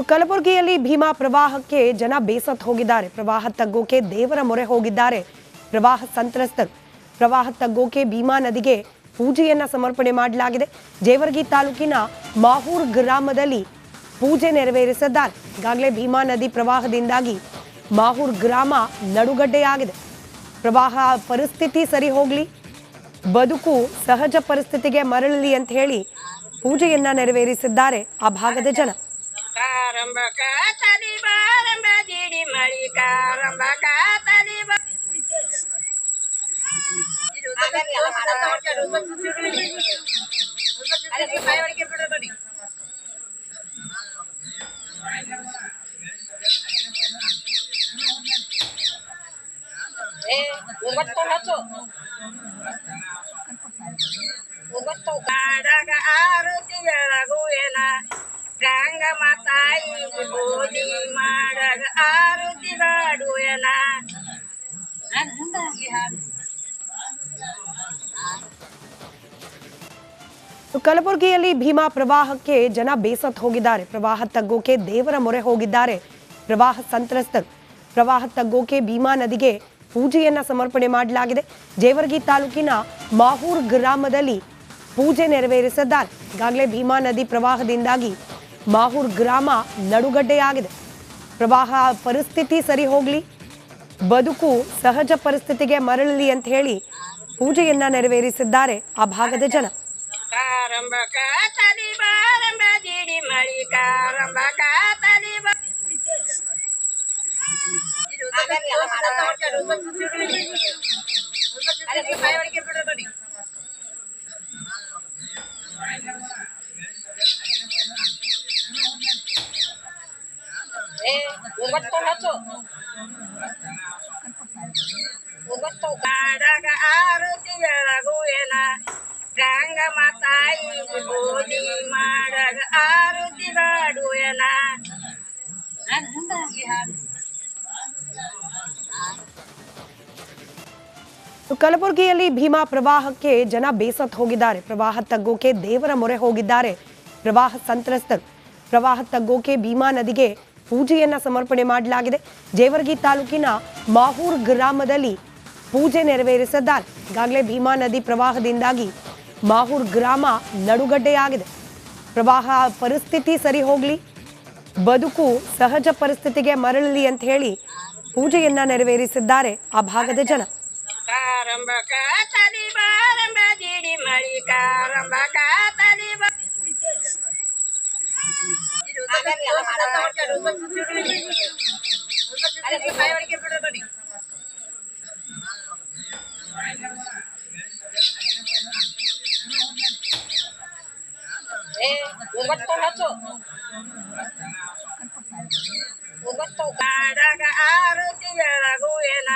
ಕಲಬುರಗಿಯಲ್ಲಿ ಭೀಮಾ ಪ್ರವಾಹಕ್ಕೆ ಜನ ಬೇಸತ್ತು ಹೋಗಿದ್ದಾರೆ. ಪ್ರವಾಹ ತಗ್ಗೋಕೆ ದೇವರ ಮೊರೆ ಹೋಗಿದ್ದಾರೆ ಪ್ರವಾಹ ಸಂತ್ರಸ್ತರು. ಪ್ರವಾಹ ತಗ್ಗೋಕೆ ಭೀಮಾ ನದಿಗೆ ಪೂಜೆಯನ್ನ ಸಮರ್ಪಣೆ ಮಾಡಲಾಗಿದೆ. ಜೇವರ್ಗಿ ತಾಲೂಕಿನ ಮಾಹೂರ್ ಗ್ರಾಮದಲ್ಲಿ ಪೂಜೆ ನೆರವೇರಿಸಿದ್ದಾರೆ. ಈಗಾಗಲೇ ಭೀಮಾ ನದಿ ಪ್ರವಾಹದಿಂದಾಗಿ ಮಾಹೂರ್ ಗ್ರಾಮ ನಡುಗಡ್ಡೆಯಾಗಿದೆ. ಪ್ರವಾಹ ಪರಿಸ್ಥಿತಿ ಸರಿ ಹೋಗಲಿ, ಬದುಕು ಸಹಜ ಪರಿಸ್ಥಿತಿಗೆ ಮರಳಲಿ ಅಂತ ಹೇಳಿ ಪೂಜೆಯನ್ನ ನೆರವೇರಿಸಿದ್ದಾರೆ ಆ ಭಾಗದ ಜನ. ಆರುತಿ ಬೆಳಗುವೆನ ಗಂಗ ಮಾತಾಯಿ ಬೋಧಿ ಮಾಡಗ ಆರುತಿ ಬಾಡುವೆನ. ಕಲಬುರಗಿಯಲ್ಲಿ ಭೀಮಾ ಪ್ರವಾಹಕ್ಕೆ ಜನ ಬೇಸತ್ತು ಹೋಗಿದ್ದಾರೆ. ಪ್ರವಾಹ ತಗ್ಗೋಕೆ ದೇವರ ಮೊರೆ ಹೋಗಿದ್ದಾರೆ ಪ್ರವಾಹ ಸಂತ್ರಸ್ತರು. ಪ್ರವಾಹ ತಗ್ಗೋಕೆ ಭೀಮಾ ನದಿಗೆ ಪೂಜೆಯನ್ನ ಸಮರ್ಪಣೆ ಮಾಡಲಾಗಿದೆ. ಜೇವರ್ಗಿ ತಾಲೂಕಿನ ಮಾಹೂರ್ ಗ್ರಾಮದಲ್ಲಿ ಪೂಜೆ ನೆರವೇರಿಸಿದ್ದಾರೆ. ಈಗಾಗಲೇ ಭೀಮಾ ನದಿ ಪ್ರವಾಹದಿಂದಾಗಿ ಮಾಹೂರ್ ಗ್ರಾಮ ನಡುಗಡ್ಡೆಯಾಗಿದೆ. ಪ್ರವಾಹ ಪರಿಸ್ಥಿತಿ ಸರಿ ಹೋಗಲಿ, ಬದುಕು ಸಹಜ ಪರಿಸ್ಥಿತಿಗೆ ಮರಳಲಿ ಅಂತ ಹೇಳಿ ಪೂಜೆಯನ್ನ ನೆರವೇರಿಸಿದ್ದಾರೆ ಆ ಭಾಗದ ಜನ. ಆರುತಿ ಬೆಳಗುವೆನ ಗಂಗ ಮಾತಾಯಿ ಬೋಧಿ ಮಾಡಗ ಆರುತಿ ಬಾಡುವೆನ. ಕಲಬುರಗಿಯಲ್ಲಿ ಭೀಮಾ ಪ್ರವಾಹಕ್ಕೆ ಜನ ಬೇಸತ್ತು ಹೋಗಿದ್ದಾರೆ. ಪ್ರವಾಹ ತಗ್ಗೋಕೆ ದೇವರ ಮೊರೆ ಹೋಗಿದ್ದಾರೆ ಪ್ರವಾಹ ಸಂತ್ರಸ್ತರು. ಪ್ರವಾಹ ತಗ್ಗೋಕೆ ಭೀಮಾ ನದಿಗೆ ಪೂಜೆಯನ್ನ ಸಮರ್ಪಣೆ ಮಾಡಲಾಗಿದೆ. ಜೇವರ್ಗಿ ತಾಲೂಕಿನ ಮಾಹೂರ್ ಗ್ರಾಮದಲ್ಲಿ ಪೂಜೆ ನೆರವೇರಿಸಿದ್ದಾರೆ. ಈಗಾಗಲೇ ಭೀಮಾ ನದಿ ಪ್ರವಾಹದಿಂದಾಗಿ ಮಾಹೂರ್ ಗ್ರಾಮ ನಡುಗಡ್ಡೆಯಾಗಿದೆ. ಪ್ರವಾಹ ಪರಿಸ್ಥಿತಿ ಸರಿ ಹೋಗಲಿ, ಬದುಕು ಸಹಜ ಪರಿಸ್ಥಿತಿಗೆ ಮರಳಲಿ ಅಂತ ಹೇಳಿ ಪೂಜೆಯನ್ನ ನೆರವೇರಿಸಿದ್ದಾರೆ ಆ ಭಾಗದ ಜನ. ಆರುತಿ ಬೆಳಗುವೆನ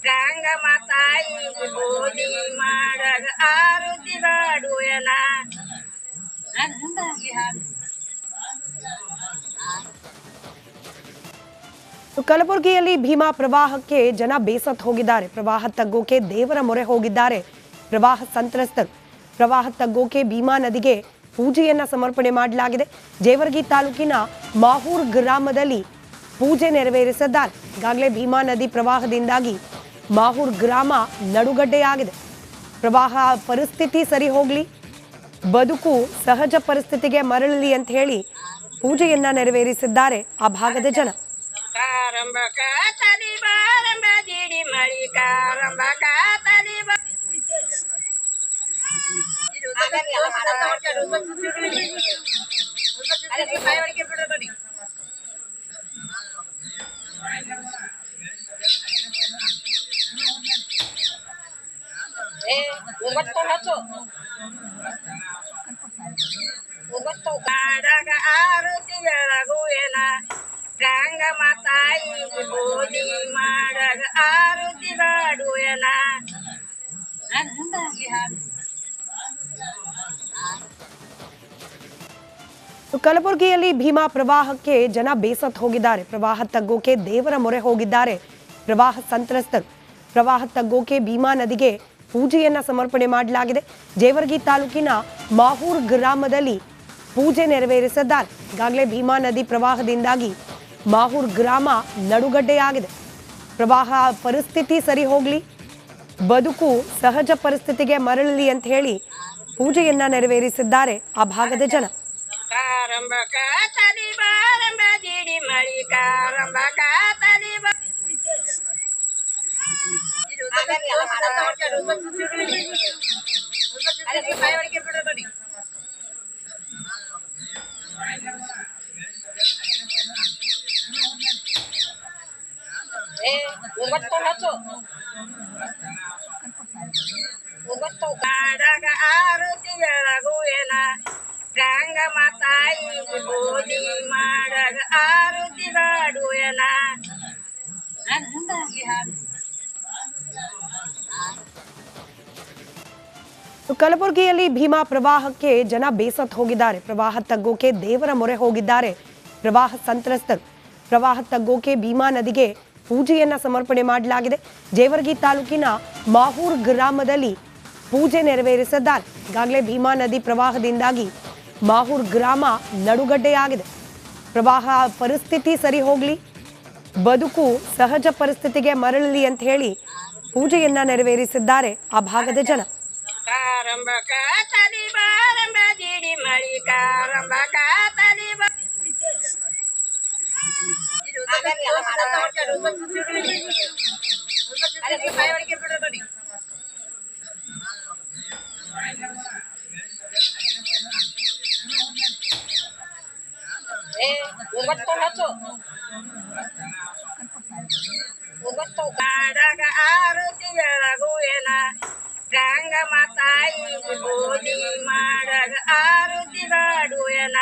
ಗಂಗ ಮಾತಾಯಿ ಬೋಧಿ ಮಾಡಗ ಆರುತಿ ಬಾಡುವೆನ. ಕಲಬುರಗಿಯಲ್ಲಿ ಭೀಮಾ ಪ್ರವಾಹಕ್ಕೆ ಜನ ಬೇಸತ್ತು ಹೋಗಿದ್ದಾರೆ. ಪ್ರವಾಹ ತಗ್ಗೋಕೆ ದೇವರ ಮೊರೆ ಹೋಗಿದ್ದಾರೆ ಪ್ರವಾಹ ಸಂತ್ರಸ್ತರು. ಪ್ರವಾಹ ತಗ್ಗೋಕೆ ಭೀಮಾ ನದಿಗೆ ಪೂಜೆಯನ್ನ ಸಮರ್ಪಣೆ ಮಾಡಲಾಗಿದೆ. ಜೇವರ್ಗಿ ತಾಲೂಕಿನ ಮಾಹೂರ್ ಗ್ರಾಮದಲ್ಲಿ ಪೂಜೆ ನೆರವೇರಿಸಿದ್ದಾರೆ. ಈಗಾಗಲೇ ಭೀಮಾ ನದಿ ಪ್ರವಾಹದಿಂದಾಗಿ ಮಾಹೂರ್ ಗ್ರಾಮ ನಡುಗಡ್ಡೆಯಾಗಿದೆ. ಪ್ರವಾಹ ಪರಿಸ್ಥಿತಿ ಸರಿ ಹೋಗಲಿ, ಬದುಕು ಸಹಜ ಪರಿಸ್ಥಿತಿಗೆ ಮರಳಲಿ ಅಂತ ಹೇಳಿ ಪೂಜೆಯನ್ನ ನೆರವೇರಿಸಿದ್ದಾರೆ ಆ ಭಾಗದ ಜನ. ಆರುತಿ ಬೆಳಗುವೆನ ಗಂಗ ಮಾತಾಯಿ ಬೋಧಿ ಮಾಡಗ ಆರುತಿ ಬಾಡುವೆನ. ಕಲಬುರಗಿಯಲ್ಲಿ ಭೀಮಾ ಪ್ರವಾಹಕ್ಕೆ ಜನ ಬೇಸತ್ತು ಹೋಗಿದ್ದಾರೆ. ಪ್ರವಾಹ ತಗ್ಗೋಕೆ ದೇವರ ಮೊರೆ ಹೋಗಿದ್ದಾರೆ ಪ್ರವಾಹ ಸಂತ್ರಸ್ತರು. ಪ್ರವಾಹ ತಗ್ಗೋಕೆ ಭೀಮಾ ನದಿಗೆ ಪೂಜೆಯನ್ನ ಸಮರ್ಪಣೆ ಮಾಡಲಾಗಿದೆ. ಜೇವರ್ಗಿ ತಾಲೂಕಿನ ಮಾಹೂರ್ ಗ್ರಾಮದಲ್ಲಿ ಪೂಜೆ ನೆರವೇರಿಸಿದ್ದಾರೆ. ಈಗಾಗಲೇ ಭೀಮಾ ನದಿ ಪ್ರವಾಹದಿಂದಾಗಿ ಮಾಹೂರ್ ಗ್ರಾಮ ನಡುಗಡ್ಡೆಯಾಗಿದೆ. ಪ್ರವಾಹ ಪರಿಸ್ಥಿತಿ ಸರಿ ಹೋಗ್ಲಿ, ಬದುಕು ಸಹಜ ಪರಿಸ್ಥಿತಿಗೆ ಮರಳಲಿ ಅಂತ ಹೇಳಿ ಪೂಜೆಯನ್ನ ನೆರವೇರಿಸಿದ್ದಾರೆ ಆ ಭಾಗದ ಜನ. ಮಾಡಗ ಆರುತಿ ಬೆಳಗುವೆನ ಗಂಗಮ್ಮ ತಾಯಿಗೆ ಪೂಜೆ ಮಾಡಗ ಆರುತಿ ಬಾಡುವೆನ. ಕಲಬುರಗಿಯಲ್ಲಿ ಭೀಮಾ ಪ್ರವಾಹಕ್ಕೆ ಜನ ಬೇಸತ್ತು ಹೋಗಿದ್ದಾರೆ. ಪ್ರವಾಹ ತಗ್ಗೋಕೆ ದೇವರ ಮೊರೆ ಹೋಗಿದ್ದಾರೆ ಪ್ರವಾಹ ಸಂತ್ರಸ್ತರು. ಪ್ರವಾಹ ತಗ್ಗೋಕೆ ಭೀಮಾ ನದಿಗೆ ಪೂಜೆಯನ್ನ ಸಮರ್ಪಣೆ ಮಾಡಲಾಗಿದೆ. ಜೇವರ್ಗಿ ತಾಲೂಕಿನ ಮಾಹೂರ್ ಗ್ರಾಮದಲ್ಲಿ ಪೂಜೆ ನೆರವೇರಿಸಿದ್ದಾರೆ. ಈಗಾಗಲೇ ಭೀಮಾ ನದಿ ಪ್ರವಾಹದಿಂದಾಗಿ ಮಾಹೂರ್ ಗ್ರಾಮ ನಡುಗಡ್ಡೆಯಾಗಿದೆ. ಪ್ರವಾಹ ಪರಿಸ್ಥಿತಿ ಸರಿ ಹೋಗ್ಲಿ, ಬದುಕು ಸಹಜ ಪರಿಸ್ಥಿತಿಗೆ ಮರಳಲಿ ಅಂತ ಹೇಳಿ ಪೂಜೆಯನ್ನ ನೆರವೇರಿಸಿದ್ದಾರೆ ಆ ಭಾಗದ ಜನ. ಮಾಡಗ ಆರುತಿ ಬೆಳಗುವೆನ ಗಂಗಮ್ಮ ತಾಯಿಗೆ ಪೂಜೆ ಮಾಡಗ ಆರುತಿ ಬಾಡುವೆನ.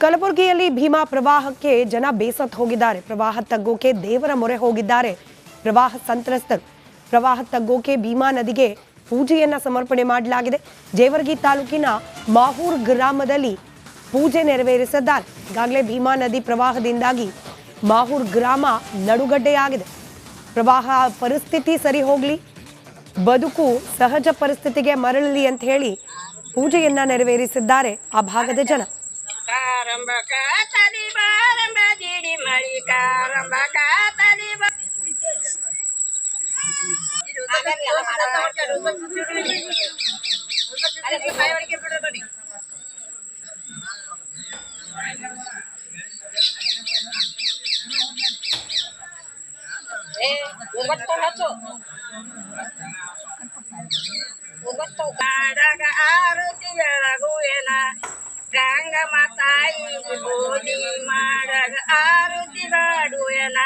ಕಲಬುರಗಿಯಲ್ಲಿ ಭೀಮಾ ಪ್ರವಾಹಕ್ಕೆ ಜನ ಬೇಸತ್ತು ಹೋಗಿದ್ದಾರೆ. ಪ್ರವಾಹ ತಗ್ಗೋಕೆ ದೇವರ ಮೊರೆ ಹೋಗಿದ್ದಾರೆ ಪ್ರವಾಹ ಸಂತ್ರಸ್ತರು. ಪ್ರವಾಹ ತಗ್ಗೋಕೆ ಭೀಮಾ ನದಿಗೆ ಪೂಜೆಯನ್ನ ಸಮರ್ಪಣೆ ಮಾಡಲಾಗಿದೆ. ಜೇವರ್ಗಿ ತಾಲೂಕಿನ ಮಾಹೂರ್ ಗ್ರಾಮದಲ್ಲಿ ಪೂಜೆ ನೆರವೇರಿಸಿದ್ದಾರೆ. ಈಗಾಗಲೇ ಭೀಮಾ ನದಿ ಪ್ರವಾಹದಿಂದಾಗಿ ಮಾಹೂರ್ ಗ್ರಾಮ ನಡುಗಡ್ಡೆಯಾಗಿದೆ. ಪ್ರವಾಹ ಪರಿಸ್ಥಿತಿ ಸರಿ ಹೋಗ್ಲಿ, ಬದುಕು ಸಹಜ ಪರಿಸ್ಥಿತಿಗೆ ಮರಳಲಿ ಅಂತ ಹೇಳಿ ಪೂಜೆಯನ್ನ ನೆರವೇರಿಸಿದ್ದಾರೆ ಆ ಭಾಗದ ಜನ. ಮಾಡಗ ಆರುತಿ ಬೆಳಗುವೆನ ಗಂಗಮ್ಮ ತಾಯಿಗೆ ಪೂಜೆ ಮಾಡಗ ಆರುತಿ ಬಾಡುವೆನ.